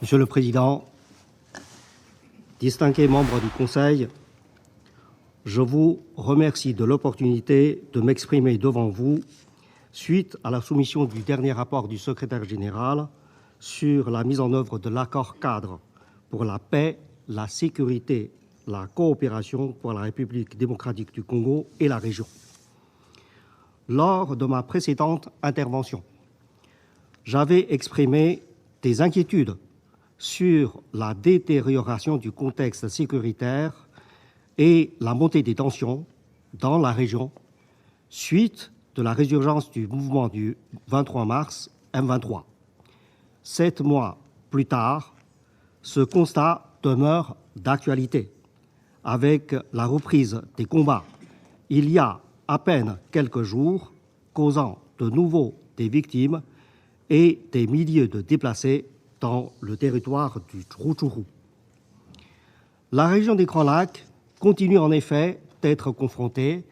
Monsieur le Président, distingués membres du Conseil, je vous remercie de l'opportunité de m'exprimer devant vous suite à la soumission du dernier rapport du secrétaire général sur la mise en œuvre de l'accord-cadre pour la paix, la sécurité, la coopération pour la République démocratique du Congo et la région. Lors de ma précédente intervention, j'avais exprimé des inquiétudes sur la détérioration du contexte sécuritaire et la montée des tensions dans la région suite de la résurgence du mouvement du 23 mars M23. 7 mois plus tard, ce constat demeure d'actualité avec la reprise des combats il y a à peine quelques jours, causant de nouveau des victimes et des milliers de déplacés dans le territoire du Rutshuru. La région des Grands Lacs continue en effet d'être confrontée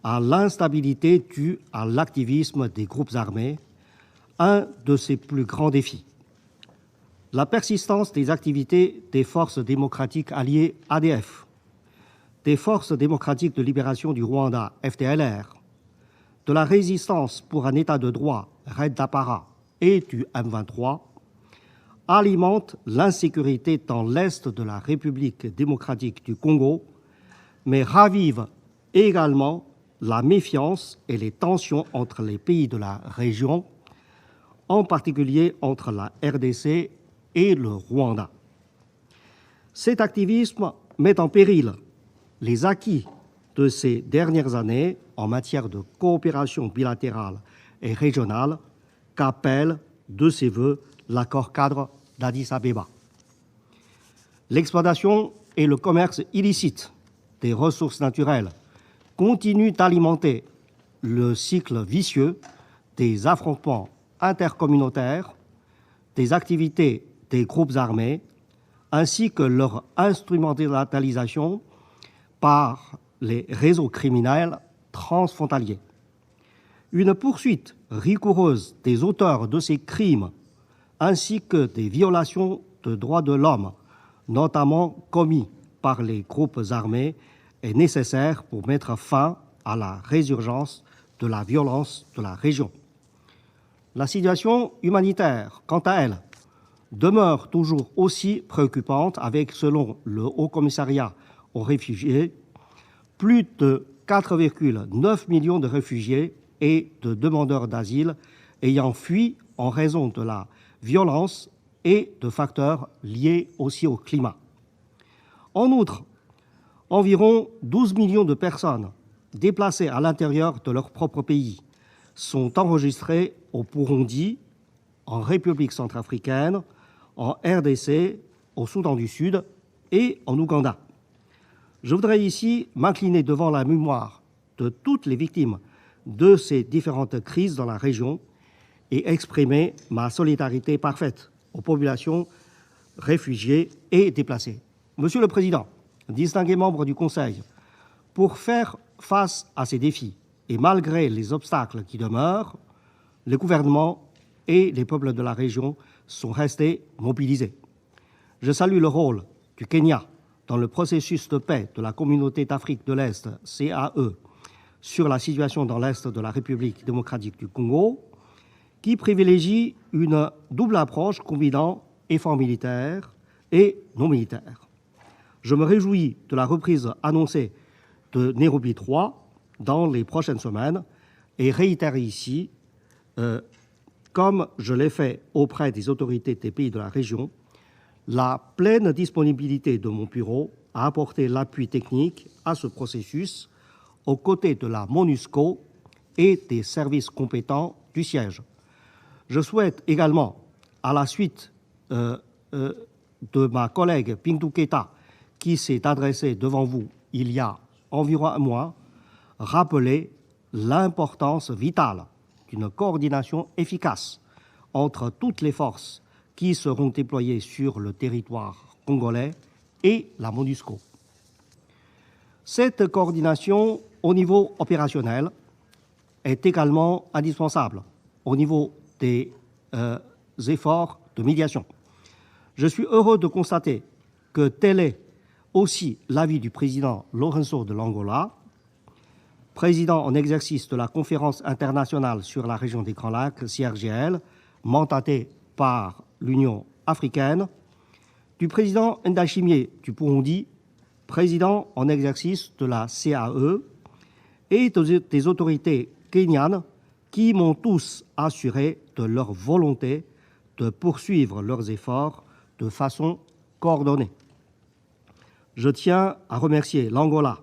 à l'instabilité due à l'activisme des groupes armés, un de ses plus grands défis. La persistance des activités des forces démocratiques alliées ADF, des forces démocratiques de libération du Rwanda FDLR, de la résistance pour un État de droit Red Dapara et du M23 alimente l'insécurité dans l'est de la République démocratique du Congo, mais ravive également la méfiance et les tensions entre les pays de la région, en particulier entre la RDC et le Rwanda. Cet activisme met en péril les acquis de ces dernières années en matière de coopération bilatérale et régionale qu'appelle de ses voeux l'accord-cadre d'Addis Abeba. L'exploitation et le commerce illicite des ressources naturelles continuent d'alimenter le cycle vicieux des affrontements intercommunautaires, des activités des groupes armés, ainsi que leur instrumentalisation par les réseaux criminels transfrontaliers. Une poursuite rigoureuse des auteurs de ces crimes ainsi que des violations de droits de l'homme, notamment commis par les groupes armés, est nécessaire pour mettre fin à la résurgence de la violence de la région. La situation humanitaire, quant à elle, demeure toujours aussi préoccupante avec, selon le Haut-Commissariat aux réfugiés, plus de 4,9 millions de réfugiés et de demandeurs d'asile ayant fui en raison de la violence et de facteurs liés aussi au climat. En outre, environ 12 millions de personnes déplacées à l'intérieur de leur propre pays sont enregistrées au Burundi, en République centrafricaine, en RDC, au Soudan du Sud et en Ouganda. Je voudrais ici m'incliner devant la mémoire de toutes les victimes de ces différentes crises dans la région et exprimer ma solidarité parfaite aux populations réfugiées et déplacées. Monsieur le Président, distingués membres du Conseil, pour faire face à ces défis et malgré les obstacles qui demeurent, le gouvernement et les peuples de la région sont restés mobilisés. Je salue le rôle du Kenya dans le processus de paix de la Communauté d'Afrique de l'Est, CAE, sur la situation dans l'Est de la République démocratique du Congo, qui privilégie une double approche combinant efforts militaires et non militaires. Je me réjouis de la reprise annoncée de Nairobi 3 dans les prochaines semaines et réitère ici, comme je l'ai fait auprès des autorités des pays de la région, la pleine disponibilité de mon bureau à apporter l'appui technique à ce processus aux côtés de la MONUSCO et des services compétents du siège. Je souhaite également, à la suite de ma collègue Bintou Keïta, qui s'est adressée devant vous il y a environ un mois, rappeler l'importance vitale d'une coordination efficace entre toutes les forces qui seront déployées sur le territoire congolais et la MONUSCO. Cette coordination au niveau opérationnel est également indispensable au niveau des efforts de médiation. Je suis heureux de constater que tel est aussi l'avis du président Lourenço de l'Angola, président en exercice de la Conférence internationale sur la région des Grands Lacs, CIRGL, mandaté par l'Union africaine, du président Ndayishimiye du Burundi, président en exercice de la CAE, et des autorités kenyanes qui m'ont tous assuré de leur volonté de poursuivre leurs efforts de façon coordonnée. Je tiens à remercier l'Angola,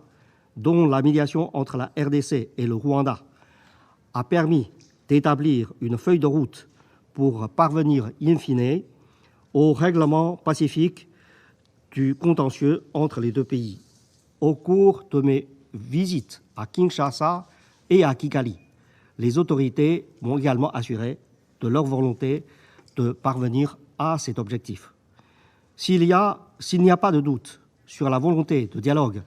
dont la médiation entre la RDC et le Rwanda a permis d'établir une feuille de route pour parvenir in fine au règlement pacifique du contentieux entre les deux pays. Au cours de mes visites à Kinshasa et à Kigali, les autorités m'ont également assuré de leur volonté de parvenir à cet objectif. S'il n'y a pas de doute sur la volonté de dialogue,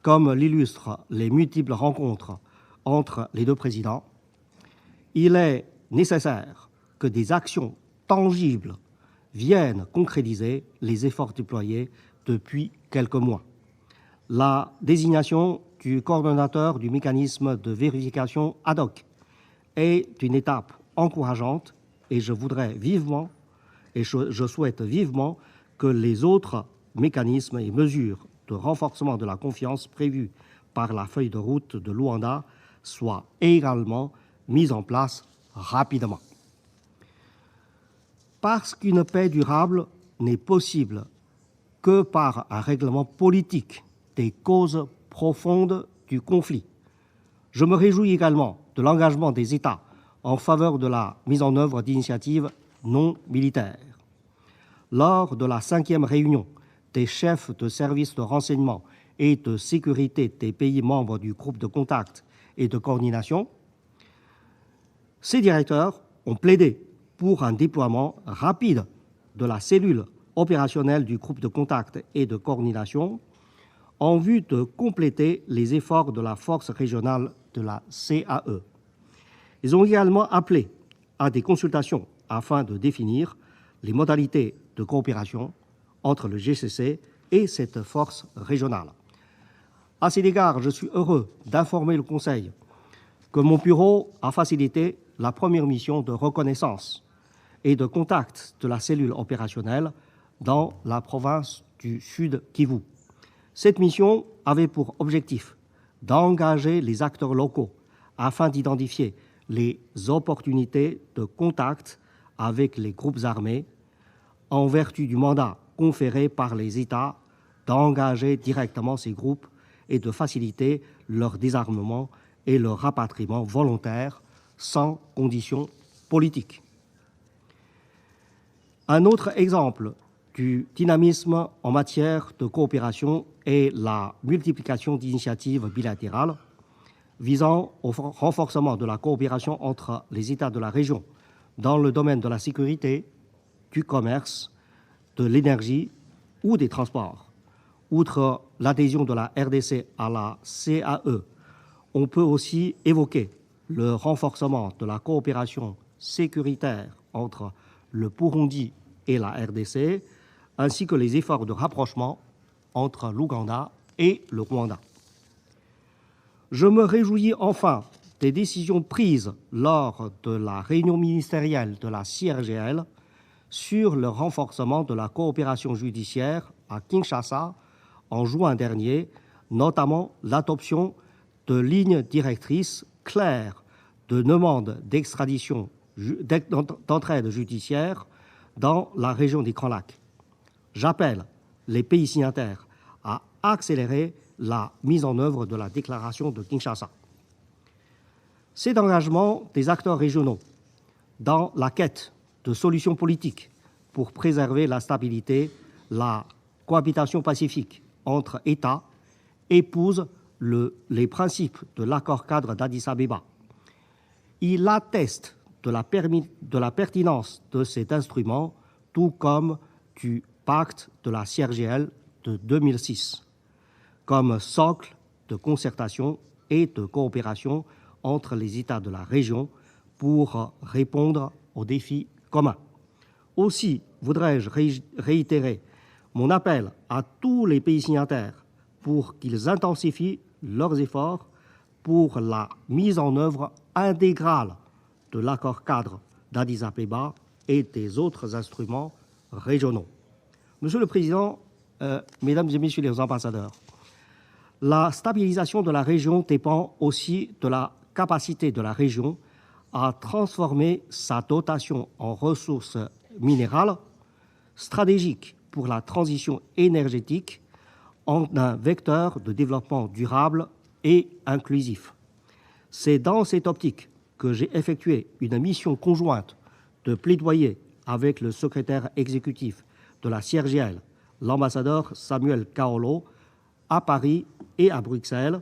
comme l'illustrent les multiples rencontres entre les deux présidents, il est nécessaire que des actions tangibles viennent concrétiser les efforts déployés depuis quelques mois. La désignation du coordonnateur du mécanisme de vérification ad hoc est une étape encourageante et je souhaite vivement que les autres mécanismes et mesures de renforcement de la confiance prévus par la feuille de route de Luanda soient également mis en place rapidement. Parce qu'une paix durable n'est possible que par un règlement politique des causes profondes du conflit. Je me réjouis également de l'engagement des États en faveur de la mise en œuvre d'initiatives non militaires. Lors de la 5e réunion des chefs de services de renseignement et de sécurité des pays membres du groupe de contact et de coordination, ces directeurs ont plaidé pour un déploiement rapide de la cellule opérationnelle du groupe de contact et de coordination en vue de compléter les efforts de la force régionale de la CAE. Ils ont également appelé à des consultations afin de définir les modalités de coopération entre le GCC et cette force régionale. À cet égard, je suis heureux d'informer le Conseil que mon bureau a facilité la première mission de reconnaissance et de contact de la cellule opérationnelle dans la province du Sud Kivu. Cette mission avait pour objectif d'engager les acteurs locaux afin d'identifier les opportunités de contact avec les groupes armés en vertu du mandat conféré par les États d'engager directement ces groupes et de faciliter leur désarmement et leur rapatriement volontaire sans conditions politiques. Un autre exemple du dynamisme en matière de coopération est la multiplication d'initiatives bilatérales visant au renforcement de la coopération entre les États de la région dans le domaine de la sécurité, du commerce, de l'énergie ou des transports. Outre l'adhésion de la RDC à la CAE, on peut aussi évoquer le renforcement de la coopération sécuritaire entre le Burundi et la RDC, ainsi que les efforts de rapprochement entre l'Ouganda et le Rwanda. Je me réjouis enfin des décisions prises lors de la réunion ministérielle de la CIRGL sur le renforcement de la coopération judiciaire à Kinshasa en juin dernier, notamment l'adoption de lignes directrices claires de demande d'extradition, d'entraide judiciaire dans la région des Grands Lacs. J'appelle les pays signataires à accélérer la mise en œuvre de la déclaration de Kinshasa. Cet engagement des acteurs régionaux dans la quête de solutions politiques pour préserver la stabilité, la cohabitation pacifique entre États épouse les principes de l'accord-cadre d'Addis-Abeba. Il atteste de la pertinence de cet instrument, tout comme du pacte de la CIRGL de 2006, comme socle de concertation et de coopération entre les États de la région pour répondre aux défis communs. Aussi, voudrais-je réitérer mon appel à tous les pays signataires pour qu'ils intensifient leurs efforts pour la mise en œuvre intégrale de l'accord cadre d'Addis Abeba et des autres instruments régionaux. Monsieur le Président, Mesdames et Messieurs les ambassadeurs, la stabilisation de la région dépend aussi de la capacité de la région à transformer sa dotation en ressources minérales stratégiques pour la transition énergétique en un vecteur de développement durable et inclusif. C'est dans cette optique que j'ai effectué une mission conjointe de plaidoyer avec le secrétaire exécutif de la CIRGL, l'ambassadeur Samuel Kaolo, à Paris et à Bruxelles,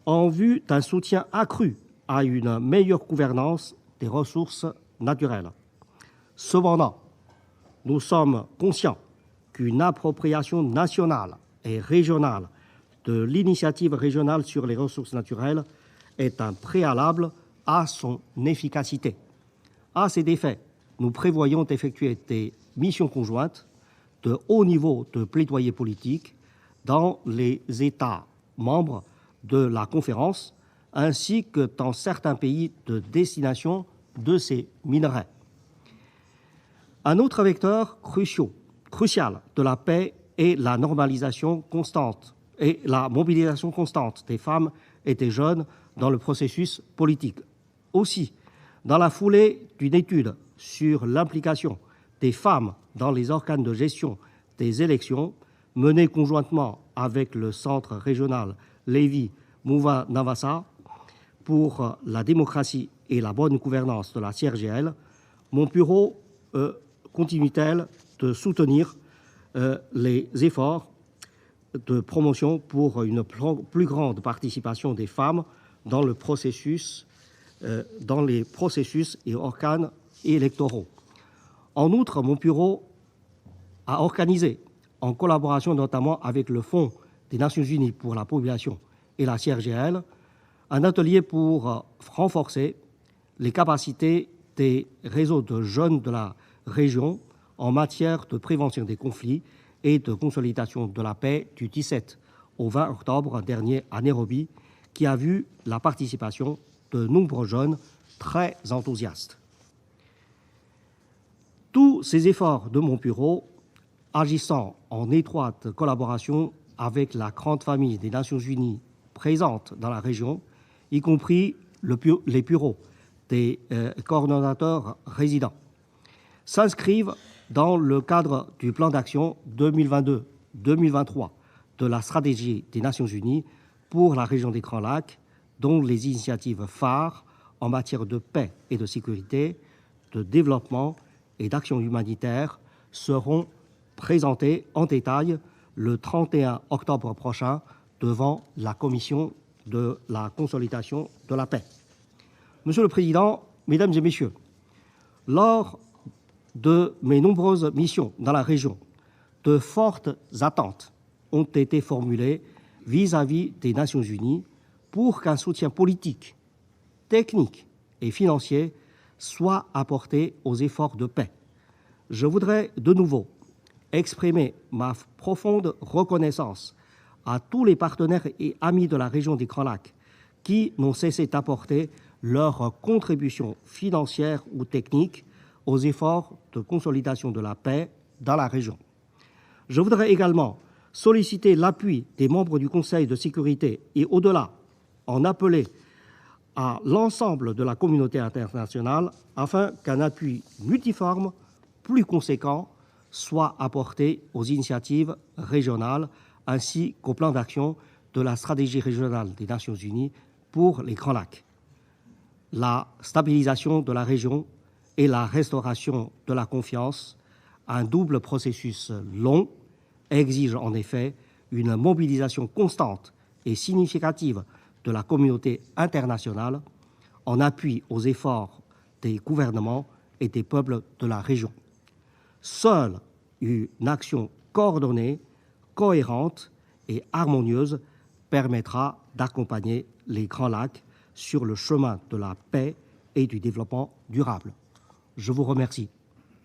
en vue d'un soutien accru à une meilleure gouvernance des ressources naturelles. Cependant, nous sommes conscients qu'une appropriation nationale et régionale de l'initiative régionale sur les ressources naturelles est un préalable à son efficacité. À cet effet, nous prévoyons d'effectuer des missions conjointes de haut niveau de plaidoyer politique dans les États membres de la conférence, ainsi que dans certains pays de destination de ces minerais. Un autre vecteur crucial de la paix est la normalisation constante et la mobilisation constante des femmes et des jeunes dans le processus politique. Aussi, dans la foulée d'une étude sur l'implication des femmes dans les organes de gestion des élections, menée conjointement avec le Centre régional Levi Mouva Navassa pour la démocratie et la bonne gouvernance de la CIRGL, mon bureau continue-t-elle de soutenir les efforts de promotion pour une plus grande participation des femmes dans le processus, dans les processus et organes électoraux. En outre, mon bureau a organisé, en collaboration notamment avec le Fonds des Nations Unies pour la population et la CIRGL, un atelier pour renforcer les capacités des réseaux de jeunes de la région en matière de prévention des conflits et de consolidation de la paix du 17 au 20 octobre dernier à Nairobi, qui a vu la participation de nombreux jeunes très enthousiastes. Tous ces efforts de mon bureau, agissant en étroite collaboration avec la grande famille des Nations Unies présente dans la région, y compris les bureaux des coordonnateurs résidents, s'inscrivent dans le cadre du plan d'action 2022-2023 de la stratégie des Nations Unies pour la région des Grands Lacs, dont les initiatives phares en matière de paix et de sécurité, de développement et d'action humanitaire seront présentées en détail le 31 octobre prochain devant la Commission de la consolidation de la paix. Monsieur le Président, Mesdames et Messieurs, lors de mes nombreuses missions dans la région, de fortes attentes ont été formulées vis-à-vis des Nations Unies pour qu'un soutien politique, technique et financier soit apporté aux efforts de paix. Je voudrais de nouveau exprimer ma profonde reconnaissance à tous les partenaires et amis de la région des Grands Lacs qui n'ont cessé d'apporter leur contribution financière ou technique aux efforts de consolidation de la paix dans la région. Je voudrais également solliciter l'appui des membres du Conseil de sécurité et, au-delà, en appeler à l'ensemble de la communauté internationale afin qu'un appui multiforme, plus conséquent, soit apporté aux initiatives régionales ainsi qu'au plan d'action de la stratégie régionale des Nations Unies pour les Grands Lacs. La stabilisation de la région et la restauration de la confiance, un double processus long, exige en effet une mobilisation constante et significative de la communauté internationale en appui aux efforts des gouvernements et des peuples de la région. Seule une action coordonnée, cohérente et harmonieuse permettra d'accompagner les Grands Lacs sur le chemin de la paix et du développement durable. Je vous remercie.